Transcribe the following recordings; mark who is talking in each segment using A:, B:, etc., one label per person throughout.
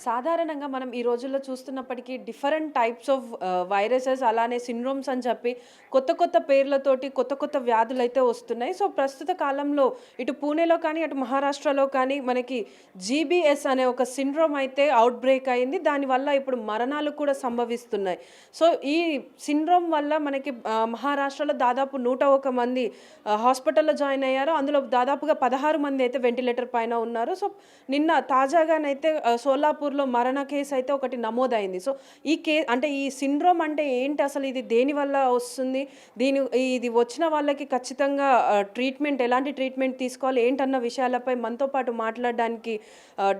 A: సాధారణంగా మనం ఈ రోజుల్లో చూస్తున్నప్పటికీ డిఫరెంట్ టైప్స్ ఆఫ్ వైరసెస్ అలానే సిండ్రోమ్స్ అని చెప్పి కొత్త కొత్త పేర్లతోటి కొత్త కొత్త వ్యాధులైతే వస్తున్నాయి. సో, ప్రస్తుత కాలంలో ఇటు పూణేలో కానీ, అటు మహారాష్ట్రలో కానీ మనకి జీబీఎస్ అనే ఒక సిండ్రోమ్ అయితే ఔట్ బ్రేక్ అయింది. దానివల్ల ఇప్పుడు మరణాలు కూడా సంభవిస్తున్నాయి. సో, ఈ సిండ్రోమ్ వల్ల మనకి మహారాష్ట్రలో దాదాపు 101 మంది హాస్పిటల్‌లో జాయిన్ అయ్యారు. అందులో దాదాపుగా 16 మంది అయితే వెంటిలేటర్ పైన ఉన్నారు. సో, నిన్న తాజాగానైతే సోలాపూర్‌లో మరణ కేస్ అయితే ఒకటి నమోదైంది. సో, అంటే ఈ సిండ్రోమ్ అంటే ఏంటి అసలు? ఇది దేనివల్ల వస్తుంది? ఇది వచ్చిన వాళ్ళకి ఖచ్చితంగా ట్రీట్మెంట్ ఎలాంటి ట్రీట్మెంట్ తీసుకోవాలి? ఏంటన్న విషయాలపై మనతో పాటు మాట్లాడడానికి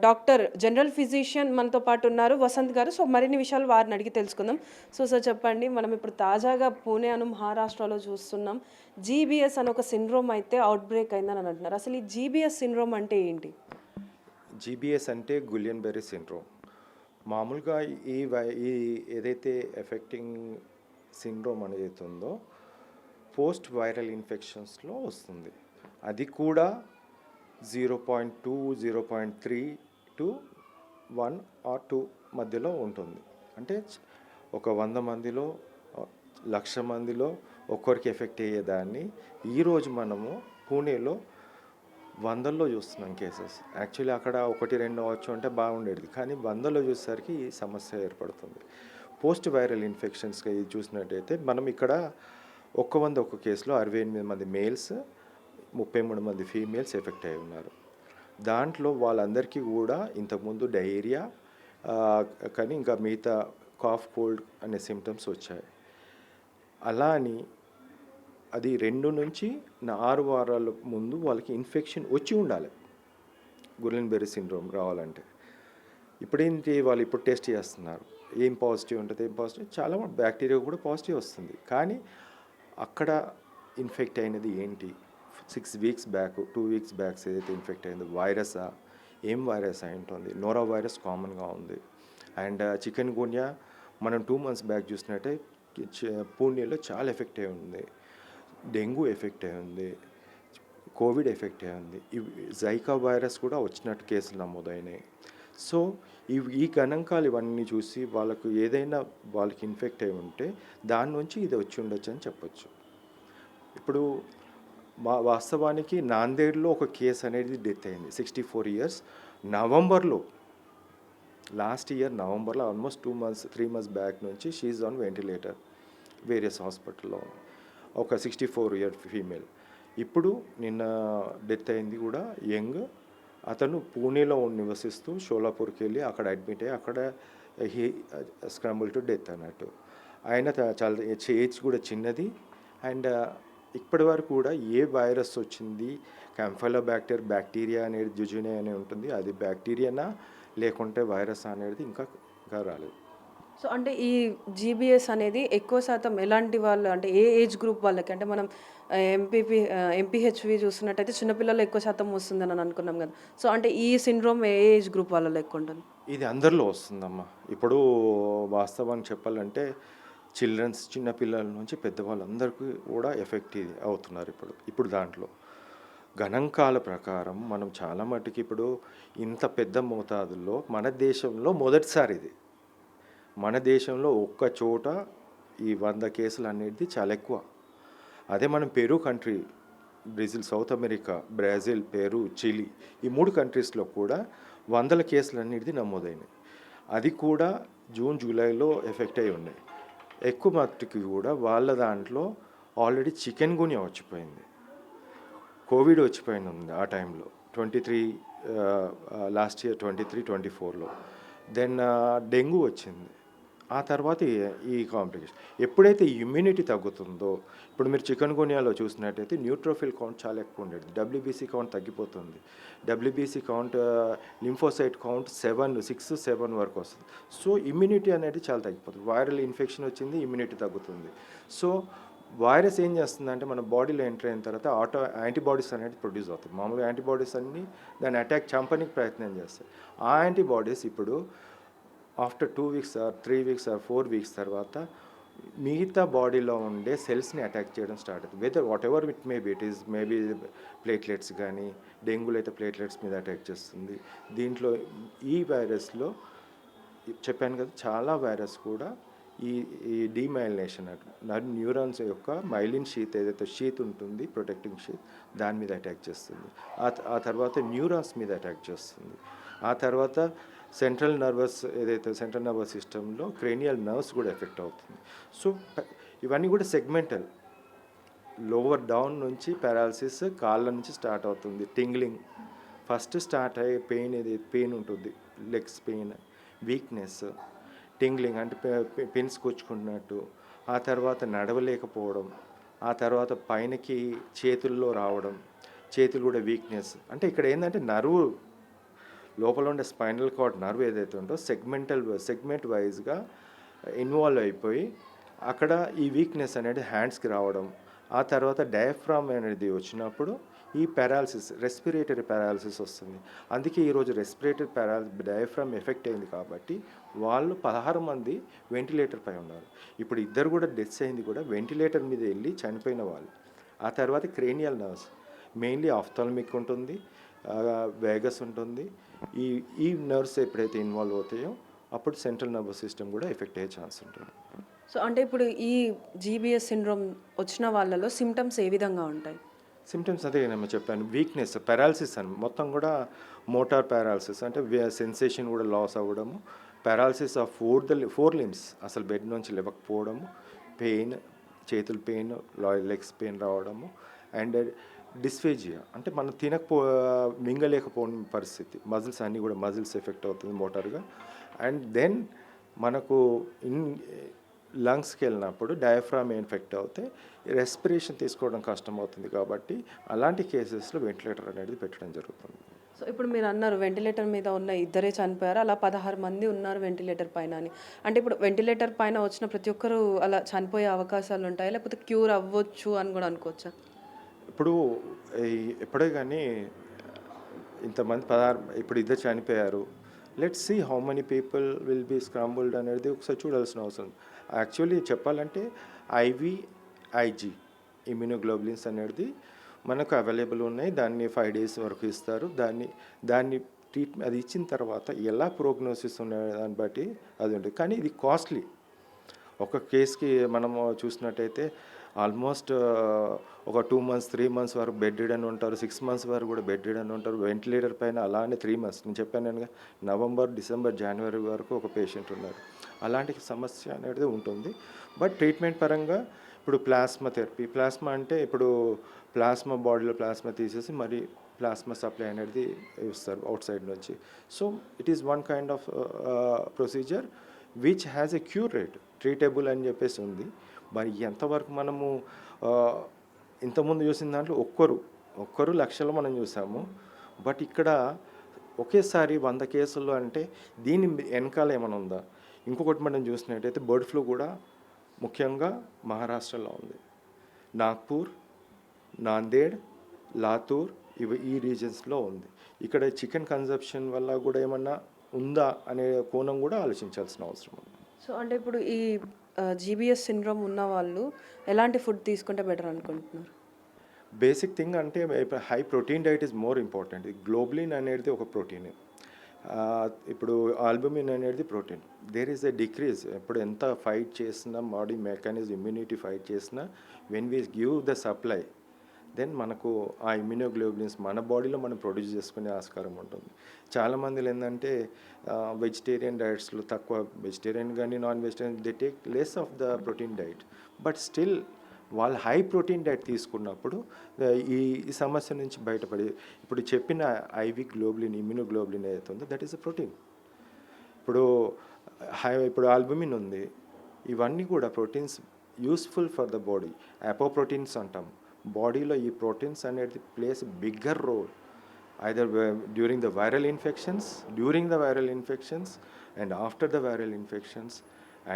A: డాక్టర్ జనరల్ ఫిజిషియన్ మనతో పాటు ఉన్నారు వసంత్ గారు. సో, మరిన్ని విషయాలు వారిని అడిగి తెలుసుకుందాం. సో, సార్ చెప్పండి. మనం ఇప్పుడు తాజాగా పూణే మహారాష్ట్రలో చూస్తున్నాం. జీబీఎస్ అనే ఒక సిండ్రోమ్ అయితే ఔట్ బ్రేక్ అయిందని అంటున్నారు. అసలు ఈ జీబీఎస్ సిండ్రోమ్ అంటే ఏంటి?
B: జీబీఎస్ అంటే గులియన్ బెర్రీ సిండ్రోమ్. మామూలుగా ఈ ఏదైతే ఎఫెక్టింగ్ సిండ్రోమ్ అనేది ఉందో పోస్ట్ వైరల్ ఇన్ఫెక్షన్స్లో వస్తుంది. అది కూడా 0.2, 0.3 టు 1 ఆర్ 2 మధ్యలో ఉంటుంది. అంటే ఒక 100 మందిలో 1,00,000 మందిలో ఒక్కరికి ఎఫెక్ట్ అయ్యేదాన్ని ఈరోజు మనము పూణేలో వందల్లో చూస్తున్నాం కేసెస్. యాక్చువల్లీ అక్కడ 1, 2 అవ్వచ్చు అంటే బాగుండేది, కానీ వందల్లో చూసేసరికి ఈ సమస్య ఏర్పడుతుంది. పోస్ట్ వైరల్ ఇన్ఫెక్షన్స్గా ఇది చూసినట్టయితే మనం ఇక్కడ 100 కేసులో 68 మంది మేల్స్, 33 మంది ఫీమేల్స్ ఎఫెక్ట్ అయి ఉన్నారు. దాంట్లో వాళ్ళందరికీ కూడా ఇంతకుముందు డయేరియా కానీ ఇంకా మిగతా కాఫ్, కోల్డ్ అనే సిమ్టమ్స్ వచ్చాయి. అలా అని అది 2 నుంచి 6 వారాల ముందు వాళ్ళకి ఇన్ఫెక్షన్ వచ్చి ఉండాలి గులియన్ బెర్రీ సిండ్రోమ్ రావాలంటే. ఇప్పుడేంటి వాళ్ళు ఇప్పుడు టెస్ట్ చేస్తున్నారు, ఏం పాజిటివ్ ఉంటుంది, ఏం పాజిటివ్, చాలా బ్యాక్టీరియా కూడా పాజిటివ్ వస్తుంది. కానీ అక్కడ ఇన్ఫెక్ట్ అయినది ఏంటి, 6 వీక్స్ బ్యాక్, 2 వీక్స్ బ్యాక్స్ ఏదైతే ఇన్ఫెక్ట్ అయిందో వైరసా, ఏం వైరస్ అయి ఉంటుంది. నోరా వైరస్ కామన్గా ఉంది. అండ్ చికెన్ గున్యా మనం 2 మంత్స్ బ్యాక్ చూసినట్టే పూణేలో చాలా ఎఫెక్ట్ అయి ఉంది. డెంగ్యూ ఎఫెక్ట్ అయి ఉంది, కోవిడ్ ఎఫెక్ట్ అయి ఉంది. జైకా వైరస్ కూడా వచ్చినట్టు కేసులు నమోదైనాయి. సో ఈ గణాంకాలు ఇవన్నీ చూసి వాళ్ళకు ఏదైనా వాళ్ళకి ఇన్ఫెక్ట్ అయి ఉంటే దాని నుంచి ఇది వచ్చి ఉండొచ్చు అని చెప్పొచ్చు. ఇప్పుడు వాస్తవానికి నాందేడ్లో ఒక కేసు అనేది డెత్ అయింది, 64 ఇయర్స్, నవంబర్లో, లాస్ట్ ఇయర్ నవంబర్లో, ఆల్మోస్ట్ 3 మంత్స్ బ్యాక్ నుంచి షీఈ్ ఆన్ వెంటిలేటర్ వేరియస్ హాస్పిటల్లో, ఒక 64 ఇయర్ ఫీమేల్. ఇప్పుడు నిన్న డెత్ అయింది కూడా యంగ్. అతను పూణేలో నివసిస్తూ షోలాపూర్కి వెళ్ళి అక్కడ అడ్మిట్ అయ్యి అక్కడ స్క్రంబుల్ టు డెత్ అన్నట్టు. ఆయన చాలా ఏజ్ కూడా చిన్నది. అండ్ ఇప్పటి వరకు కూడా ఏ వైరస్ వచ్చింది, బ్యాక్టీరియా అనేది జుజునే అని ఉంటుంది, అది బ్యాక్టీరియానా లేకుంటే వైరస్ అనేది ఇంకా రాలేదు.
A: సో, అంటే ఈ జీబీఎస్ అనేది ఎక్కువ శాతం ఎలాంటి వాళ్ళు, అంటే ఏ ఏజ్ గ్రూప్ వాళ్ళకి? అంటే మనం ఎంపీహెచ్‌వి చూస్తున్నట్టయితే చిన్నపిల్లల్లో ఎక్కువ శాతం వస్తుందని అనుకున్నాం కదా! సో, అంటే ఈ సిండ్రోమ్ ఏ ఏజ్ గ్రూప్ వాళ్ళలో ఎక్కువ ఉంటుంది?
B: ఇది అందరిలో వస్తుందమ్మా. ఇప్పుడు వాస్తవానికి చెప్పాలంటే చిన్నపిల్లల నుంచి పెద్దవాళ్ళందరికీ కూడా ఎఫెక్ట్ ఇది అవుతున్నారు ఇప్పుడు దాంట్లో. గణాంకాల ప్రకారం మనం చాలా మట్టుకు ఇప్పుడు ఇంత పెద్ద మోతాదుల్లో మన దేశంలో మొదటిసారి ఇది. మన దేశంలో ఒక్క చోట ఈ 100 కేసులు అనేది చాలా ఎక్కువ. అదే మనం Peru country, Brazil, south America, Brazil, Peru, Chile, ఈ 3 కంట్రీస్లో కూడా 100 కేసులు అనేది నమోదైనాయి. అది కూడా జూన్, జూలైలో ఎఫెక్ట్ అయి ఉన్నాయి. ఎక్కువ మట్టుకి కూడా వాళ్ళ దాంట్లో ఆల్రెడీ చికెన్ గున్యా వచ్చిపోయింది, కోవిడ్ వచ్చిపోయింది ఉంది ఆ టైంలో, 23 లాస్ట్ ఇయర్ 23, 24లో. దెన్ డెంగ్యూ వచ్చింది. ఆ తర్వాత ఈ కాంప్లికేషన్. ఎప్పుడైతే ఇమ్యూనిటీ తగ్గుతుందో, ఇప్పుడు మీరు చికెన్ గున్యాలో చూసినట్టయితే న్యూట్రోఫిల్ కౌంట్ చాలా ఎక్కువ ఉండేది, డబ్ల్యూబీసీ కౌంట్ తగ్గిపోతుంది. డబ్ల్యూబీసీ కౌంట్, లింఫోసైట్ కౌంట్ 6, 7 వరకు వస్తుంది. సో ఇమ్యూనిటీ అనేది చాలా తగ్గిపోతుంది. వైరల్ ఇన్ఫెక్షన్ వచ్చింది, ఇమ్యూనిటీ తగ్గుతుంది. సో వైరస్ ఏం చేస్తుందంటే మన బాడీలో ఎంటర్ అయిన తర్వాత యాంటీబాడీస్ అనేది ప్రొడ్యూస్ అవుతాయి. మామూలుగా యాంటీబాడీస్ అన్నీ దాన్ని అటాక్ చంపడానికి ప్రయత్నం చేస్తాయి. ఆ యాంటీబాడీస్ ఇప్పుడు after 2 weeks or 3 weeks or 4 weeks తర్వాత మిగతా బాడీలో ఉండే సెల్స్ని అటాక్ చేయడం స్టార్ట్ అవుతుంది. What ever it maybe platelets కానీ, డెంగ్యూలో అయితే ప్లేట్లెట్స్ మీద అటాక్ చేస్తుంది. దీంట్లో ఈ వైరస్లో చెప్పాను కదా, చాలా వైరస్ కూడా ఈ ఈ డీమైలినేషన్ న్యూరాన్స్ యొక్క మైలిన్ షీత్ ఏదైతే షీత్ ఉంటుంది, ప్రొటెక్టింగ్ షీత్, దాని మీద అటాక్ చేస్తుంది. ఆ తర్వాత న్యూరాన్స్ మీద అటాక్ చేస్తుంది. ఆ తర్వాత సెంట్రల్ నర్వస్ సిస్టంలో క్రేనియల్ నర్వ్స్ కూడా ఎఫెక్ట్ అవుతుంది. సో ఇవన్నీ కూడా సెగ్మెంటల్. లోవర్ డౌన్ నుంచి పారాలసిస్ కాళ్ళ నుంచి స్టార్ట్ అవుతుంది. టింగ్లింగ్ ఫస్ట్ స్టార్ట్ అయ్యే పెయిన్ ఉంటుంది, లెగ్స్ పెయిన్, వీక్నెస్, టింగ్లింగ్ అంటే పిన్స్ కూర్చుకున్నట్టు, ఆ తర్వాత నడవలేకపోవడం, ఆ తర్వాత పైనకి చేతుల్లో రావడం, చేతులు కూడా వీక్నెస్. అంటే ఇక్కడ ఏంటంటే నర్వ్ లోపల ఉండే స్పైనల్ కార్డ్ నర్వ్ ఏదైతే ఉందో సెగ్మెంట్ వైజ్గా ఇన్వాల్వ్ అయిపోయి అక్కడ ఈ వీక్నెస్ అనేది హ్యాండ్స్కి రావడం, ఆ తర్వాత డయాఫ్రామ్ అనేది వచ్చినప్పుడు ఈ రెస్పిరేటరీ పారాలసిస్ వస్తుంది. అందుకే ఈరోజు డయాఫ్రామ్ ఎఫెక్ట్ అయింది కాబట్టి వాళ్ళు 16 మంది వెంటిలేటర్ పై ఉన్నారు. ఇప్పుడు 2 కూడా డెత్స్ అయింది కూడా వెంటిలేటర్ మీద వెళ్ళి చనిపోయిన వాళ్ళు. ఆ తర్వాత క్రేనియల్ నర్వ్స్, మెయిన్లీ ఆఫ్థాల్మిక్ ఉంటుంది, వేగస్ ఉంటుంది. ఈ నర్వ్స్ ఎప్పుడైతే ఇన్వాల్వ్ అవుతాయో అప్పుడు సెంట్రల్ నర్వస్ సిస్టమ్ కూడా ఎఫెక్ట్ అయ్యే ఛాన్స్ ఉంటుంది.
A: సో అంటే ఇప్పుడు ఈ జీబీఎస్ సిండ్రోమ్ వచ్చిన వాళ్ళలో సిమ్టమ్స్ ఏ విధంగా ఉంటాయి?
B: సిమ్టమ్స్ అదే నేను చెప్పాను, వీక్నెస్, పారాలసిస్ అని మొత్తం కూడా మోటార్ పారాలసిస్ అంటే సెన్సేషన్ కూడా లాస్ అవ్వడము, పారాలసిస్ ఆఫ్ 4 లిమ్స్, అసలు బెడ్ నుంచి లేవకపోవడము, పెయిన్, చేతుల పెయిన్, లెగ్స్ పెయిన్ రావడము, అండ్ డిస్ఫేజియా అంటే మనం మింగలేకపోవడం పరిస్థితి, మజిల్స్ అన్నీ కూడా మజిల్స్ ఎఫెక్ట్ అవుతుంది మోటార్గా. అండ్ దెన్ మనకు లంగ్స్కి వెళ్ళినప్పుడు డయాఫ్రామ్ ఇన్ఫెక్ట్ అవుతే రెస్పిరేషన్ తీసుకోవడం కష్టం అవుతుంది. కాబట్టి అలాంటి కేసెస్లో వెంటిలేటర్ అనేది పెట్టడం జరుగుతుంది.
A: సో ఇప్పుడు మీరు అన్నారు వెంటిలేటర్ మీద ఉన్న 2 చనిపోయారు, అలా 16 మంది ఉన్నారు వెంటిలేటర్ పైన అని. అంటే ఇప్పుడు వెంటిలేటర్ పైన వచ్చిన ప్రతి ఒక్కరు అలా చనిపోయే అవకాశాలు ఉంటాయి, లేకపోతే క్యూర్ అవ్వచ్చు అని కూడా అనుకోవచ్చా?
B: ఇప్పుడు ఎప్పుడే కానీ ఇంతమంది 16, ఇప్పుడు 2 చనిపోయారు, let's see how many people will be scrambled అనేది ఒకసారి చూడాల్సిన అవసరం. యాక్చువల్లీ చెప్పాలంటే ఐజీ ఇమ్యూనోగ్లోబులిన్స్ అనేది మనకు అవైలబుల్ ఉన్నాయి. దాన్ని 5 days వరకు ఇస్తారు. దాన్ని ట్రీట్మెంట్ అది ఇచ్చిన తర్వాత ఎలా ప్రోగ్నోసిస్ ఉన్న దాన్ని బట్టి అది ఉంటుంది. కానీ ఇది కాస్ట్లీ. ఒక కేసుకి మనము చూసినట్టయితే ఆల్మోస్ట్ ఒక 2 months 3 months వరకు బెడ్ రిడన్ ఉంటారు, 6 months వరకు కూడా బెడ్ రిడన్ ఉంటారు వెంటిలేటర్ పైన. అలానే 3 months నేను చెప్పాను, నవంబర్, డిసెంబర్, జనవరి వరకు ఒక పేషెంట్ ఉన్నారు. అలాంటి సమస్య అనేది ఉంటుంది. బట్ ట్రీట్మెంట్ పరంగా ఇప్పుడు ప్లాస్మా అంటే ఇప్పుడు బాడీలో ప్లాస్మా తీసేసి మరి ప్లాస్మా సప్లై అనేది ఇస్తారు అవుట్ సైడ్ నుంచి. So it is one kind of procedure which has a cure rate, treatable అని చెప్పేసి ఉంది. మరి ఎంతవరకు మనము ఇంతకుముందు చూసిన దాంట్లో ఒక్కరు లక్షలు మనం చూసాము. బట్ ఇక్కడ ఒకేసారి 100 కేసుల్లో అంటే దీని వెనకాల ఏమైనా ఉందా? ఇంకొకటి మనం చూసినట్టయితే బర్డ్ ఫ్లూ కూడా ముఖ్యంగా మహారాష్ట్రలో ఉంది. నాగ్పూర్, నాందేడ్, లాతూర్ ఈ రీజన్స్లో ఉంది. ఇక్కడ చికెన్ కన్జంప్షన్ వల్ల కూడా ఏమన్నా ఉందా అనే కోణం కూడా ఆలోచించాల్సిన అవసరం ఉంది.
A: సో అంటే ఇప్పుడు ఈ జీబీఎస్ సిండ్రోమ్ ఉన్న వాళ్ళు ఎలాంటి ఫుడ్ తీసుకుంటే బెటర్ అనుకుంటున్నారు?
B: బేసిక్ థింగ్ అంటే high protein diet is more important. Globulin అనేది ఒక ప్రోటీన్, ఇప్పుడు ఆల్బుమిన్ అనేది protein. There is a decrease. ఇప్పుడు ఎంత ఫైట్ చేసినా బాడీ మెకానిజం ఇమ్యూనిటీ ఫైట్ చేసినా when we give the supply then మనకు ఆ ఇమ్యూనోగ్లోబులిన్స్ మన బాడీలో మనం ప్రొడ్యూస్ చేసుకునే ఆస్కారం ఉంటుంది. చాలామందిలో ఏంటంటే వెజిటేరియన్ డైట్స్లో తక్కువ, వెజిటేరియన్ కానీ non vegetarian they take less of the protein diet. But still వాళ్ళు హై ప్రోటీన్ డైట్ తీసుకున్నప్పుడు ఈ సమస్య నుంచి బయటపడి ఇప్పుడు చెప్పిన ఐవి గ్లోబులిన్, ఇమ్యూనోగ్లోబులిన్ ఏదైతే ఉందో దట్ ఈస్ అ ప్రోటీన్. ఇప్పుడు ఆల్బుమిన్ ఉంది. ఇవన్నీ కూడా proteins useful for the body. Apoproteins అంటాం. బాడీలో ఈ ప్రోటీన్స్ అనేది plays bigger role either during the viral infections and after the viral infections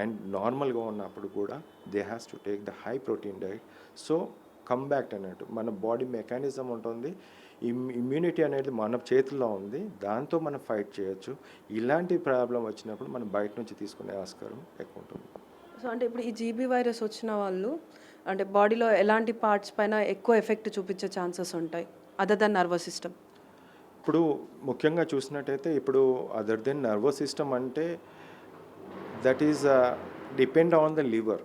B: and నార్మల్గా ఉన్నప్పుడు కూడా they has to take the high protein diet. So come back అన్నట్టు మన body mechanism ఉంటుంది, ఇమ్యూనిటీ అనేది మన చేతుల్లో ఉంది, దాంతో మనం ఫైట్ చేయొచ్చు. ఇలాంటి ప్రాబ్లం వచ్చినప్పుడు మనం బయట నుంచి తీసుకునే ఆస్కారం ఎక్కువ ఉంటుంది.
A: సో అంటే ఇప్పుడు ఈ జీబీ వైరస్ వచ్చిన వాళ్ళు అంటే బాడీలో ఎలాంటి పార్ట్స్ పైన ఎక్కువ ఎఫెక్ట్ చూపించే ఛాన్సెస్ ఉంటాయి అదర్ దెన్ నర్వస్ సిస్టమ్?
B: ఇప్పుడు ముఖ్యంగా చూసినట్టయితే ఇప్పుడు అదర్ దెన్ నర్వస్ సిస్టమ్ అంటే that is depend on the liver.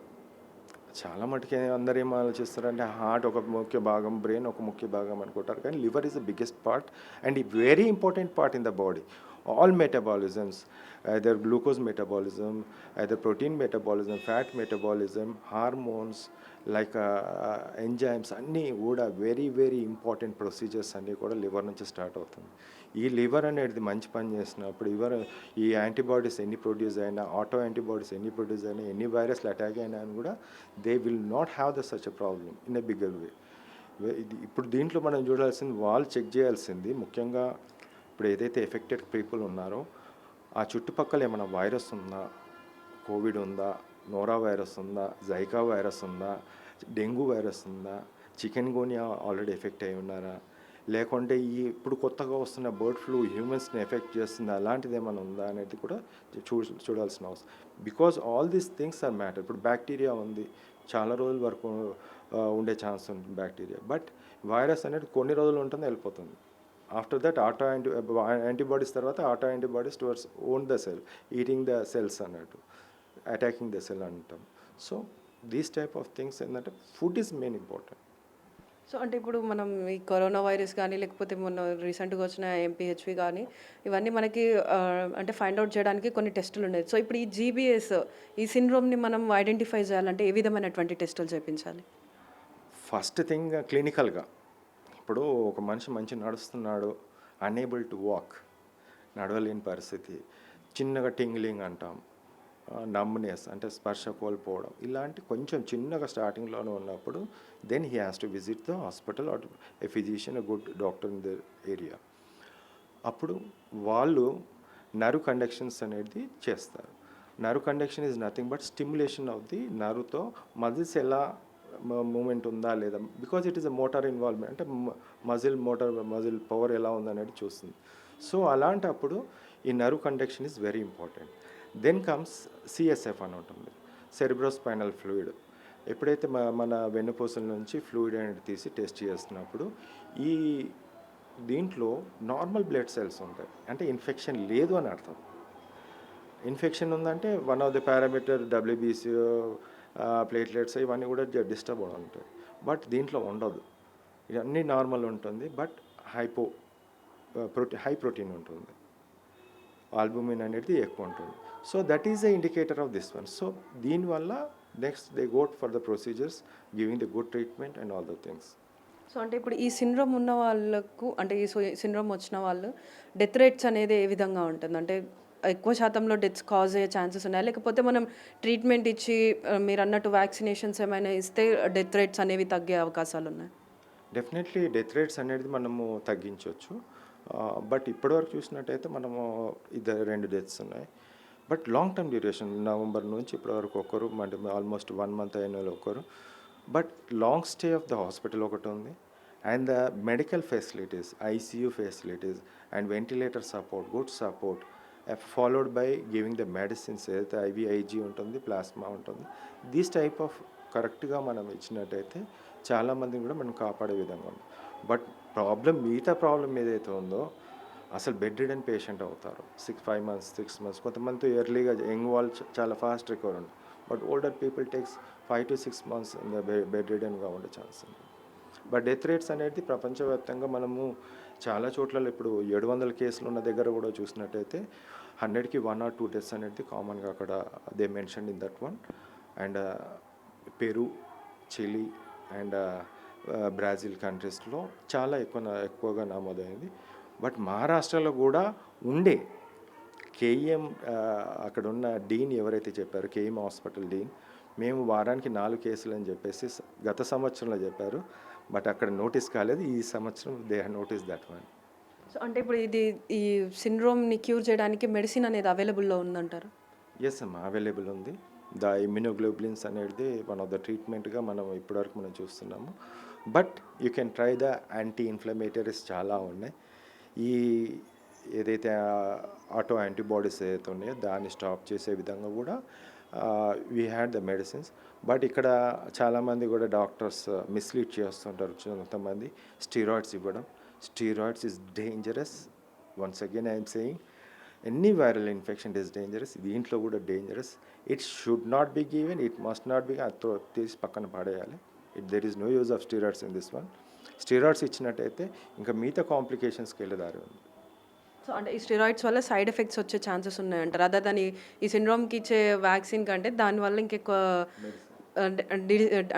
B: చాలా మటుకి అందరూ ఏం ఆలోచిస్తారంటే హార్ట్ ఒక ముఖ్య భాగం, బ్రెయిన్ ఒక ముఖ్య భాగం అనుకుంటారు, కానీ liver is the biggest part and ఈ very important part in the body. All metabolisms, either glucose metabolism, either protein metabolism, fat metabolism, hormones, like enzymes, అన్నీ కూడా వెరీ వెరీ ఇంపార్టెంట్ ప్రొసీజర్స్ అన్నీ కూడా లివర్ నుంచి స్టార్ట్ అవుతుంది. ఈ liver అనేది మంచి పని చేసినప్పుడు ఈ యాంటీబాడీస్ ఎన్ని ప్రొడ్యూస్ అయినా, ఆటో యాంటీబాడీస్ ఎన్ని ప్రొడ్యూస్ అయినా, ఎన్ని వైరస్లు అటాక్ అయినా కూడా they will not have the such a problem in a bigger వే. ఇప్పుడు దీంట్లో మనం చూడాల్సింది, వాళ్ళు చెక్ చేయాల్సింది ముఖ్యంగా ఇప్పుడు ఏదైతే ఎఫెక్టెడ్ పీపుల్ ఉన్నారో ఆ చుట్టుపక్కల ఏమైనా వైరస్ ఉందా, కోవిడ్ ఉందా, నోరా వైరస్ ఉందా, జైకా వైరస్ ఉందా, డెంగ్యూ వైరస్ ఉందా, చికెన్ గోనియా ఆల్రెడీ ఎఫెక్ట్ అయి ఉన్నారా, లేకుంటే ఇప్పుడు కొత్తగా వస్తున్న బర్డ్ ఫ్లూ హ్యూమన్స్ని ఎఫెక్ట్ చేస్తుందా, అలాంటిది ఏమైనా ఉందా అనేది కూడా చూడాల్సిన అవసరం. Because all these things are matter. ఇప్పుడు బ్యాక్టీరియా ఉంది, చాలా రోజుల వరకు ఉండే ఛాన్స్ ఉంటుంది బ్యాక్టీరియా, బట్ వైరస్ అనేది కొన్ని రోజులు ఉంటుంది, వెళ్ళిపోతుంది. ఆఫ్టర్ దట్ యాంటీబాడీస్ తర్వాత auto antibodies towards own the cell, eating the cells అన్నట్టు, అటాకింగ్ ద సెల్ అంటాం. So these type of things ఏంటంటే food is main important.
A: So అంటే ఇప్పుడు మనం ఈ కరోనా వైరస్ కానీ, లేకపోతే మొన్న రీసెంట్గా వచ్చిన ఎంపీహెచ్వి కానీ, ఇవన్నీ మనకి అంటే ఫైండ్ అవుట్ చేయడానికి కొన్ని టెస్టులు ఉన్నాయి. సో ఇప్పుడు ఈ జీబీఎస్, ఈ సిండ్రోమ్ని మనం ఐడెంటిఫై చేయాలంటే ఏ విధమైనటువంటి టెస్టులు చేయించాలి?
B: ఫస్ట్ థింగ్ క్లినికల్గా, ఇప్పుడు ఒక మనిషి మంచి నడుస్తున్నాడు, అనేబుల్ టు వాక్, నడవలేని పరిస్థితి, చిన్నగా టింగ్లింగ్ అంటాం, నమ్నెస్ అంటే స్పర్శ కోల్పోవడం, ఇలాంటి కొంచెం చిన్నగా స్టార్టింగ్లోనే ఉన్నప్పుడు then he has to visit the hospital or a physician, a good doctor in the area. అప్పుడు వాళ్ళు నర్వ్ కండక్షన్స్ అనేది చేస్తారు. Nerve conduction is nothing but stimulation of the నర్వ్తో మజిల్స్ ఎలా మూమెంట్ ఉందా లేదా, because it is a motor involvement, అంటే muscle power ఎలా ఉందనేది చూస్తుంది. సో అలాంటప్పుడు ఈ nerve conduction is very important. Then comes CSF అని ఉంటుంది, సెరిబ్రోస్పైనల్ ఫ్లూయిడ్. ఎప్పుడైతే మన వెన్నుపూసల నుంచి ఫ్లూయిడ్ అనేది తీసి టెస్ట్ చేస్తున్నప్పుడు ఈ దీంట్లో నార్మల్ బ్లడ్ సెల్స్ ఉంటాయి, అంటే ఇన్ఫెక్షన్ లేదు అని అర్థం. ఇన్ఫెక్షన్ ఉందంటే one of the parameter WBC, platelets ఇవన్నీ కూడా డిస్టర్బ్ ఉంటాయి, బట్ దీంట్లో ఉండదు, ఇవన్నీ నార్మల్ ఉంటుంది, బట్ హై ప్రోటీన్ ఉంటుంది, ఆల్బుమిన్ అనేది ఎక్కువ ఉంటుంది. So that is the indicator of this one. So దీనివల్ల next they got for the procedures, giving the good treatment and all the things.
A: So అంటే ఇప్పుడు ఈ సిండ్రోమ్ ఉన్న వాళ్ళకు, అంటే ఈ సిండ్రోమ్ వచ్చిన వాళ్ళు డెత్ రేట్స్ అనేది ఏ విధంగా ఉంటుంది? అంటే ఎక్కువ శాతంలో డెత్స్ కాజ్ అయ్యే ఛాన్సెస్ ఉన్నాయి, లేకపోతే మనం ట్రీట్మెంట్ ఇచ్చి మీరు అన్నట్టు వ్యాక్సినేషన్స్ ఏమైనా ఇస్తే డెత్ రేట్స్ అనేవి తగ్గే అవకాశాలు ఉన్నాయి?
B: డెఫినెట్లీ డెత్ రేట్స్ అనేది మనము తగ్గించవచ్చు, బట్ ఇప్పటివరకు చూసినట్టయితే మనము 2 డెత్స్ ఉన్నాయి. But long term duration, November నుంచి ఇప్పటివరకు ఒకరు, అంటే ఆల్మోస్ట్ 1 మంత్ అయిన వాళ్ళు ఒకరు. But long stay of the hospital ఒకటి ఉంది, and the medical facilities, ICU facilities and ventilator support, good support, followed by giving the medicines, ఏదైతే ఐవీఐజీ ఉంటుంది, ప్లాస్మా ఉంటుంది. దీస్ టైప్ ఆఫ్ కరెక్ట్గా మనం ఇచ్చినట్టయితే చాలామందిని కూడా మనం కాపాడే విధంగా ఉంది. బట్ మిగతా ప్రాబ్లం ఏదైతే ఉందో, అసలు బెడ్ రిడెన్ పేషెంట్ అవుతారు 5 months 6 months, కొంతమంది ఎర్లీగా, యంగ్ వాళ్ళు చాలా ఫాస్ట్ రికవర్ ఉంటుంది, but older people takes 5 to 6 months in the bed రిడెన్గా ఉండే ఛాన్స్ ఉంది. బట్ డెత్ రేట్స్ అనేది ప్రపంచవ్యాప్తంగా మనము చాలా చోట్ల ఇప్పుడు 700 కేసులు ఉన్న దగ్గర కూడా చూసినట్టయితే 100కి 1 or 2 డెత్స్ అనేది కామన్గా అక్కడ they mention in that one. And Peru, Chile and Brazil కంట్రీస్లో చాలా ఎక్కువగా నమోదైంది. బట్ మహారాష్ట్రలో కూడా ఉండే కేఈఎం, అక్కడ ఉన్న డీన్ ఎవరైతే చెప్పారో, కేఈఎం హాస్పిటల్ డీన్, మేము వారానికి 4 కేసులు అని చెప్పేసి గత సంవత్సరంలో చెప్పారు, బట్ అక్కడ నోటీస్ కాలేదు. ఈ సంవత్సరం they have notice that one.
A: So అంటే ఇప్పుడు ఈ సిండ్రోమ్ని క్యూర్ చేయడానికి మెడిసిన్ అనేది అవైలబుల్లో ఉందంటారు?
B: ఎస్ అమ్మా, అవైలబుల్ ఉంది. ద ఇమ్యూనోగ్లోబులిన్స్ అనేది వన్ ఆఫ్ ద ట్రీట్మెంట్గా మనం ఇప్పటివరకు మనం చూస్తున్నాము. But you can try the anti inflammatories, చాలా ఉన్నాయి. ఈ ఏదైతే ఆటో యాంటీబాడీస్ ఏదైతే ఉన్నాయో దాన్ని స్టాప్ చేసే విధంగా కూడా we had the medicines. But ఇక్కడ చాలామంది కూడా డాక్టర్స్ మిస్లీడ్ చేస్తుంటారు, కొంతమంది స్టీరాయిడ్స్ ఇవ్వడం. Steroids is dangerous. Once again I'm saying, any viral infection is dangerous, దీంట్లో కూడా dangerous. It should not be given, it must not be, అది తీసి పక్కన పడేయాలి. There is no use of steroids in this one. Steroids ఇచ్చినట్టయితే ఇంకా మిగతా కాంప్లికేషన్స్కి వెళ్ళే దారి ఉంది.
A: సో అంటే ఈ స్టెరాయిడ్స్ వల్ల సైడ్ ఎఫెక్ట్స్ వచ్చే ఛాన్సెస్ ఉన్నాయంటారు, అదే దాని ఈ సిండ్రోమ్కి ఇచ్చే వ్యాక్సిన్ కంటే దానివల్ల ఇంకెక్కువ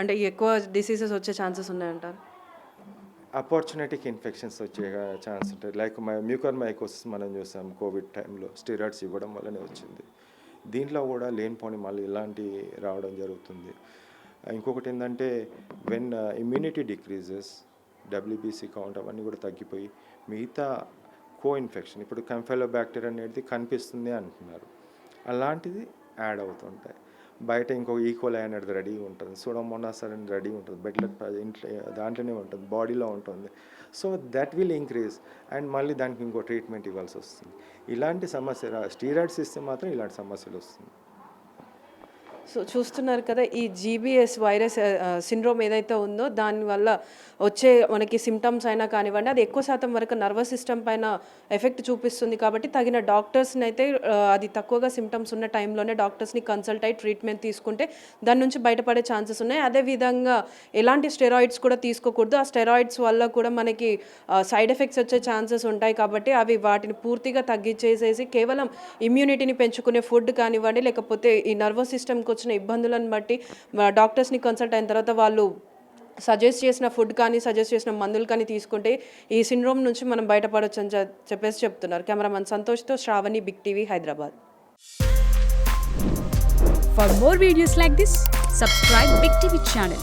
A: అంటే ఎక్కువ డిసీజెస్ వచ్చే ఛాన్సెస్ ఉన్నాయంటారు.
B: అపార్చునేటిక్ ఇన్ఫెక్షన్స్ వచ్చే ఛాన్స్ ఉంటుంది. లైక్ మ్యూకర్ మైకోసిస్ మనం చూసాం కోవిడ్ టైంలో, స్టీరాయిడ్స్ ఇవ్వడం వల్లనే వచ్చింది. దీంట్లో కూడా లేనిపోని మళ్ళీ ఇలాంటి రావడం జరుగుతుంది. ఇంకొకటి ఏంటంటే when immunity decreases, WBC count అవన్నీ కూడా తగ్గిపోయి మిగతా ఇన్ఫెక్షన్, ఇప్పుడు కంఫైలోబ్యాక్టీరియా అనేది కనిపిస్తుంది అంటున్నారు, అలాంటిది యాడ్ అవుతుంటాయి. బయట ఇంకో ఈక్వల్ అనేది రెడీ ఉంటుంది, సూడోమోనాస్ అని రెడీ ఉంటుంది, బెడ్లెట్ ఇంట్లో దాంట్లోనే ఉంటుంది, బాడీలో ఉంటుంది. So that will increase and మళ్ళీ దానికి ఇంకో ట్రీట్మెంట్ ఇవ్వాల్సి వస్తుంది. ఇలాంటి సమస్య స్టీరాయిడ్స్ ఇస్తే మాత్రం ఇలాంటి సమస్యలు వస్తుంది.
A: సో చూస్తున్నారు కదా, ఈ జీబీఎస్ వైరస్ సిండ్రోమ్ ఏదైతే ఉందో దానివల్ల వచ్చే మనకి సిమ్టమ్స్ అయినా కానివ్వండి, అది ఎక్కువ శాతం వరకు నర్వస్ సిస్టమ్ పైన ఎఫెక్ట్ చూపిస్తుంది. కాబట్టి తగిన డాక్టర్స్ని అయితే అది తక్కువగా సిమ్టమ్స్ ఉన్న టైంలోనే డాక్టర్స్ని కన్సల్ట్ అయ్యి ట్రీట్మెంట్ తీసుకుంటే దాని నుంచి బయటపడే ఛాన్సెస్ ఉన్నాయి. అదేవిధంగా ఎలాంటి స్టెరాయిడ్స్ కూడా తీసుకోకూడదు. ఆ స్టెరాయిడ్స్ వల్ల కూడా మనకి సైడ్ ఎఫెక్ట్స్ వచ్చే ఛాన్సెస్ ఉంటాయి. కాబట్టి అవి వాటిని పూర్తిగా తగ్గించేసేసి కేవలం ఇమ్యూనిటీని పెంచుకునే ఫుడ్ కానివ్వండి, లేకపోతే ఈ నర్వస్ సిస్టమ్కి వచ్చిన ఇబ్బందులను బట్టి డాక్టర్స్ని కన్సల్ట్ అయిన తర్వాత వాళ్ళు సజెస్ట్ చేసిన ఫుడ్ కానీ సజెస్ట్ చేసిన మందులు కానీ తీసుకుంటే ఈ సిండ్రోమ్ నుంచి మనం బయటపడవచ్చు అని చెప్పేసి చెప్తున్నారు. కెమెరామన్ సంతోష్తో Shravani, Big TV, Hyderabad.
C: For more videos like this, subscribe Big TV channel.